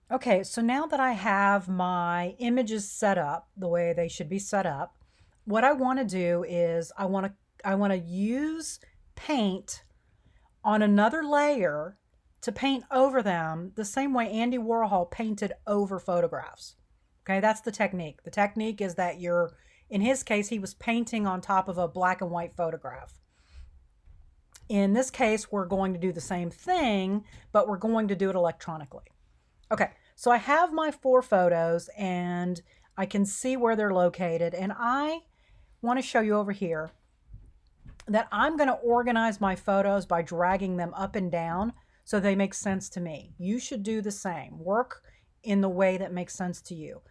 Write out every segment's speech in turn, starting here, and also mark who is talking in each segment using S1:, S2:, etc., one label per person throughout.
S1: Okay, so now that I have my images set up the way they should be set up, what I want to do is I want to use paint on another layer to paint over them the same way Andy Warhol painted over photographs. Okay, that's the technique. The technique is that in his case, he was painting on top of a black and white photograph. In this case, we're going to do the same thing, but we're going to do it electronically. Okay, so I have my 4 photos and I can see where they're located. And I want to show you over here that I'm going to organize my photos by dragging them up and down so they make sense to me. You should do the same. Work in the way that makes sense to you.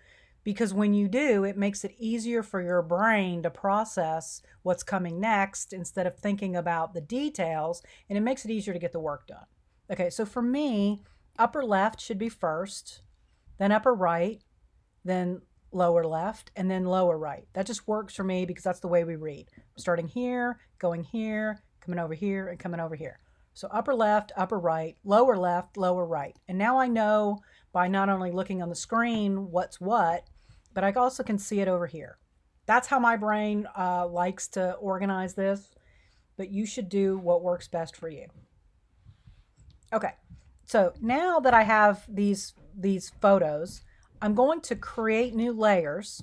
S1: Because when you do, it makes it easier for your brain to process what's coming next instead of thinking about the details, and it makes it easier to get the work done. Okay, so for me, upper left should be first, then upper right, then lower left, and then lower right. That just works for me because that's the way we read. Starting here, going here, coming over here, and coming over here. So upper left, upper right, lower left, lower right. And now I know by not only looking on the screen what's what, but I also can see it over here. That's how my brain likes to organize this, but you should do what works best for you. Okay, so now that I have these photos, I'm going to create new layers,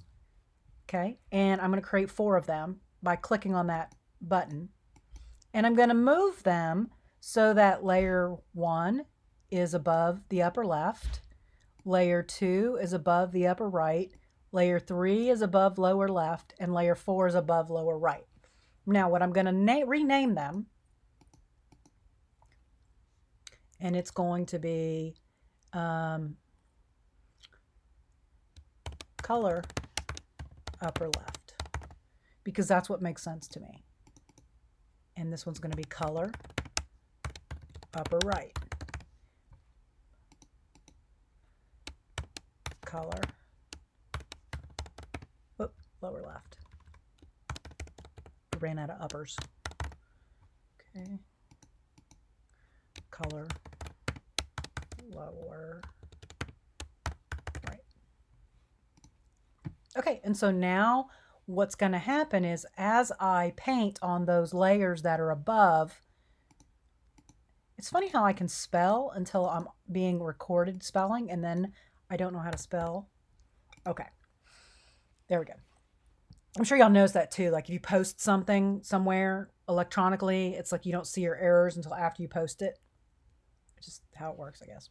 S1: okay? And I'm going to create 4 of them by clicking on that button. And I'm going to move them so that layer 1 is above the upper left, layer 2 is above the upper right, layer 3 is above lower left, and layer 4 is above lower right. Now, what I'm going to rename them, and it's going to be color upper left, because that's what makes sense to me. And this one's going to be color upper right, color lower left. I ran out of uppers. Okay, color lower right. Okay, and so now what's going to happen is as I paint on those layers that are above, it's funny how I can spell until I'm being recorded spelling and then I don't know how to spell. Okay, there we go. I'm sure y'all knows that too. Like if you post something somewhere electronically, it's like you don't see your errors until after you post it. It's just how it works, I guess.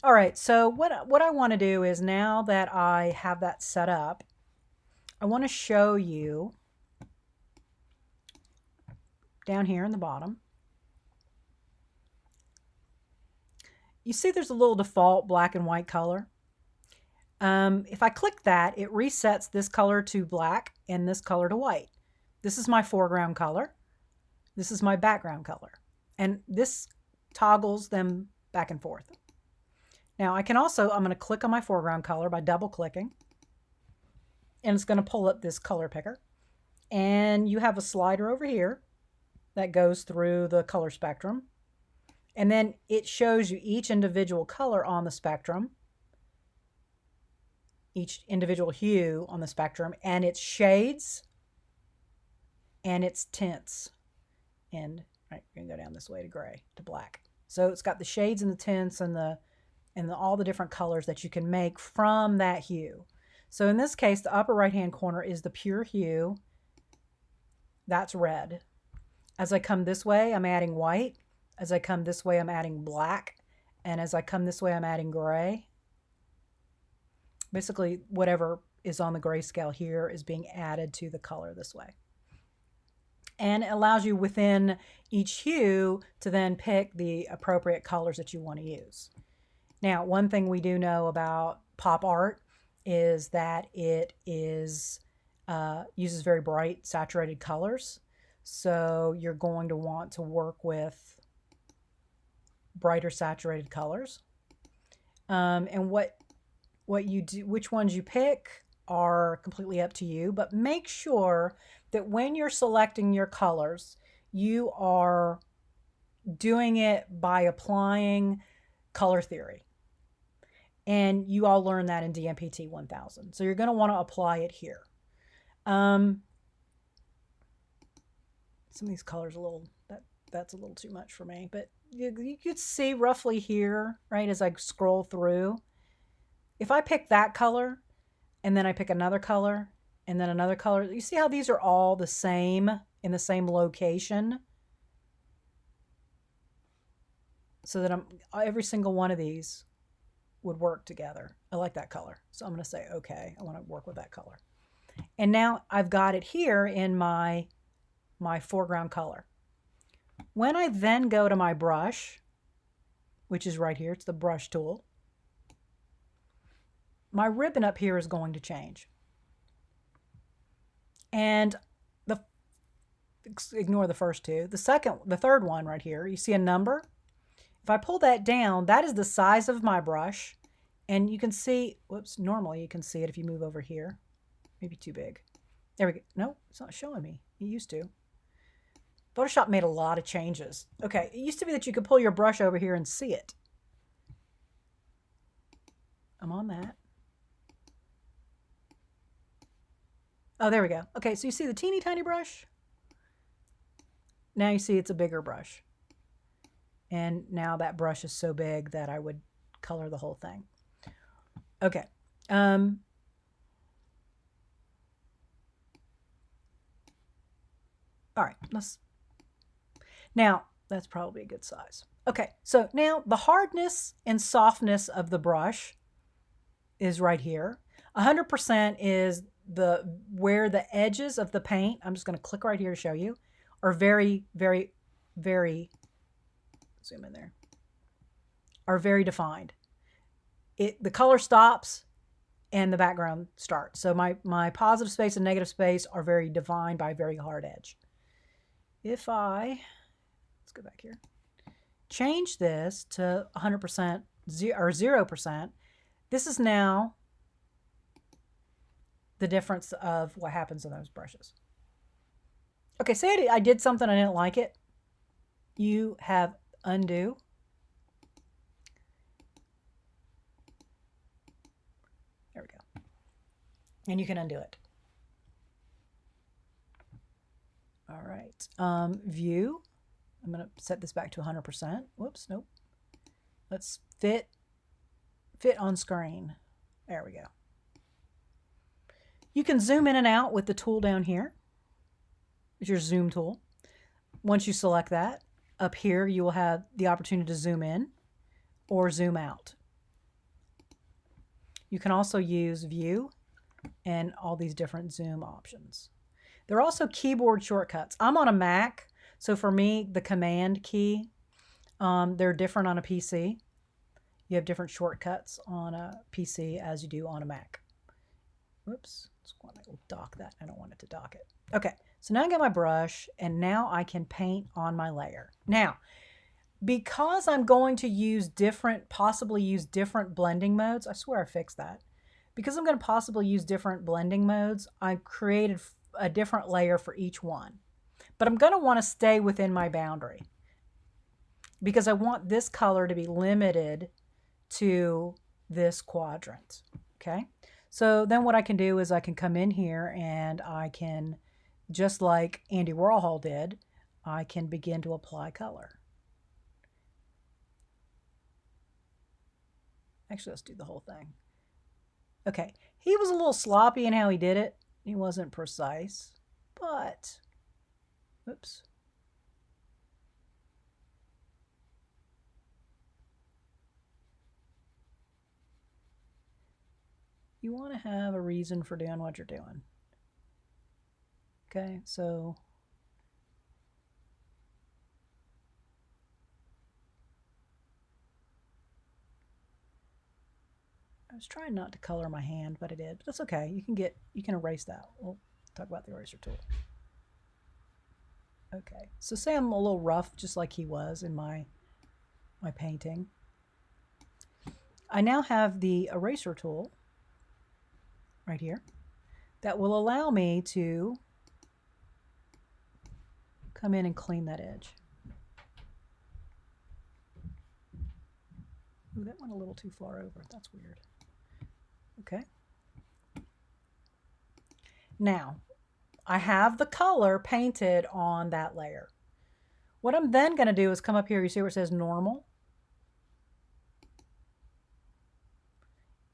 S1: All right, so what I want to do is now that I have that set up, I want to show you down here in the bottom. You see there's a little default black and white color. If I click that, it resets this color to black and this color to white. This is my foreground color. This is my background color. And this toggles them back and forth. Now I'm going to click on my foreground color by double clicking. And it's going to pull up this color picker. And you have a slider over here that goes through the color spectrum. And then it shows you each individual color on the spectrum, each individual hue on the spectrum, and its shades and its tints. And right, we're gonna go down this way to gray, to black. So it's got the shades and the tints and all the different colors that you can make from that hue. So in this case, the upper right hand corner is the pure hue. That's red. As I come this way, I'm adding white. As I come this way, I'm adding black. And as I come this way, I'm adding gray. Basically, whatever is on the grayscale here is being added to the color this way. And it allows you within each hue to then pick the appropriate colors that you want to use. Now, one thing we do know about pop art is that it uses very bright, saturated colors. So you're going to want to work with brighter saturated colors. And what you do, which ones you pick are completely up to you, but make sure that when you're selecting your colors, you are doing it by applying color theory. And you all learned that in DMPT 1000. So you're going to want to apply it here. Some of these colors a little, that's a little too much for me, but you could see roughly here, right, as I scroll through. If I pick that color and then I pick another color and then another color, you see how these are all the same in the same location? So that every single one of these would work together. I like that color. So I'm going to say, okay, I want to work with that color. And now I've got it here in my foreground color. When I then go to my brush, which is right here, it's the brush tool, my ribbon up here is going to change. And ignore the first two. The third one right here, you see a number? If I pull that down, that is the size of my brush. And you can see, whoops, normally you can see it if you move over here. Maybe too big. There we go. No, it's not showing me. It used to. Photoshop made a lot of changes. Okay, it used to be that you could pull your brush over here and see it. I'm on that. Oh, there we go. Okay, so you see the teeny tiny brush? Now you see it's a bigger brush. And now that brush is so big that I would color the whole thing. Okay. All right, now that's probably a good size. Okay, so now the hardness and softness of the brush is right here. 100% is where the edges of the paint, I'm just going to click right here to show you, are very, very, very, zoom in there, are very defined. The color stops and the background starts. So my positive space and negative space are very defined by a very hard edge. If let's go back here, change this to 100% or 0%, this is now the difference of what happens in those brushes. Okay, say I did something, I didn't like it. You have undo. There we go. And you can undo it. All right. View. I'm going to set this back to 100%. Whoops, nope. Let's fit on screen. There we go. You can zoom in and out with the tool down here. It's your zoom tool. Once you select that, up here you will have the opportunity to zoom in or zoom out. You can also use view and all these different zoom options. There are also keyboard shortcuts. I'm on a Mac, so for me, the command key, they're different on a PC. You have different shortcuts on a PC as you do on a Mac. Whoops, we'll dock that. I don't want it to dock it. Okay, so now I got my brush, and now I can paint on my layer. Now, because I'm going to possibly use different blending modes, I swear I fixed that. Because I'm going to possibly use different blending modes, I've created a different layer for each one. But I'm going to want to stay within my boundary because I want this color to be limited to this quadrant. Okay, so then what I can do is I can come in here and I can, just like Andy Warhol did, I can begin to apply color. Actually, let's do the whole thing. Okay, he was a little sloppy in how he did it. He wasn't precise, but, oops. You want to have a reason for doing what you're doing. Okay, so I was trying not to color my hand, but I did. But that's okay. You can erase that. We'll talk about the eraser tool. Okay, so say I'm a little rough, just like he was in my painting. I now have the eraser tool right here that will allow me to come in and clean that edge. Ooh, that went a little too far over. That's weird. Okay. Now, I have the color painted on that layer. What I'm then going to do is come up here. You see where it says normal?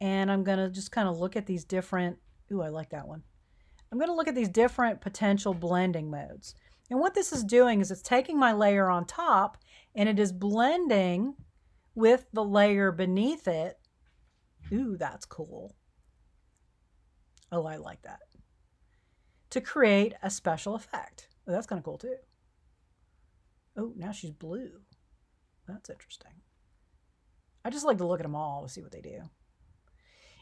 S1: And I'm going to just kind of look at these different, ooh, I like that one. I'm going to look at these different potential blending modes. And what this is doing is it's taking my layer on top and it is blending with the layer beneath it. Ooh, that's cool. Oh, I like that. To create a special effect. Oh, that's kind of cool too. Oh, now she's blue. That's interesting. I just like to look at them all to see what they do.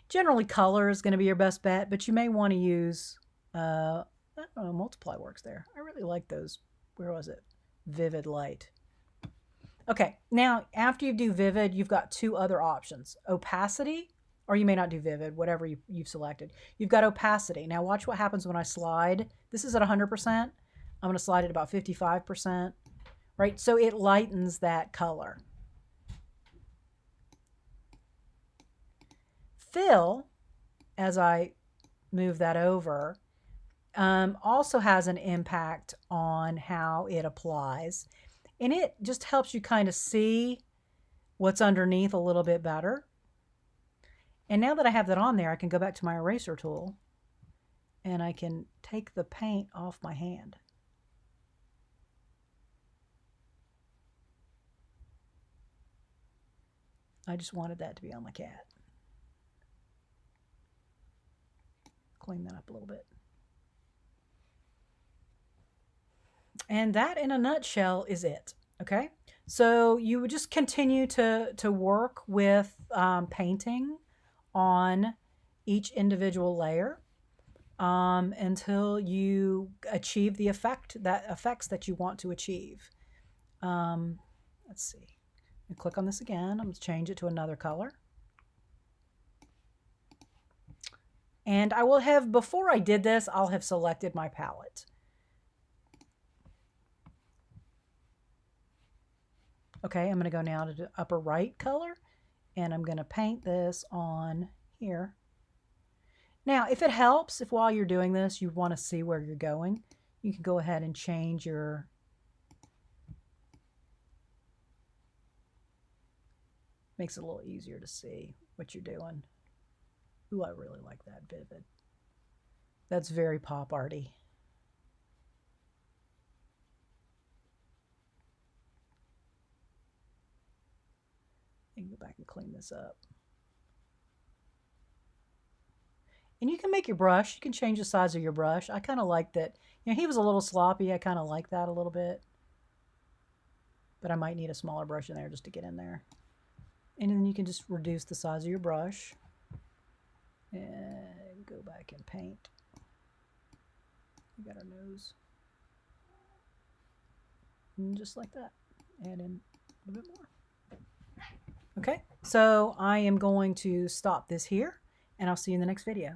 S1: Generally, color is going to be your best bet, but you may want to use, I don't know, multiply works there. I really like those. Where was it? Vivid light. Okay, now after you do vivid, you've got two other options. Opacity, or you may not do vivid, whatever you've selected. You've got opacity. Now watch what happens when I slide. This is at 100%. I'm going to slide it about 55%, right? So it lightens that color. Fill, as I move that over, also has an impact on how it applies. And it just helps you kind of see what's underneath a little bit better. And now that I have that on there, I can go back to my eraser tool and I can take the paint off my hand. I just wanted that to be on my cat. Clean that up a little bit. And that in a nutshell is it. Okay, so you would just continue to work with painting on each individual layer until you achieve the effects that you want to achieve. Let's see. I click on this again. I'm going to change it to another color. And I will have, before I did this, I'll have selected my palette. Okay, I'm going to go now to the upper right color, and I'm going to paint this on here. Now, if it helps, if while you're doing this, you want to see where you're going, you can go ahead and change your makes it a little easier to see what you're doing. Ooh, I really like that vivid. That's very pop arty. I can go back and clean this up. And you can make your brush. You can change the size of your brush. I kind of like that. You know, he was a little sloppy. I kind of like that a little bit. But I might need a smaller brush in there just to get in there. And then you can just reduce the size of your brush. And go back and paint. We got our nose. And just like that. Add in a little bit more. Okay, so I am going to stop this here, and I'll see you in the next video.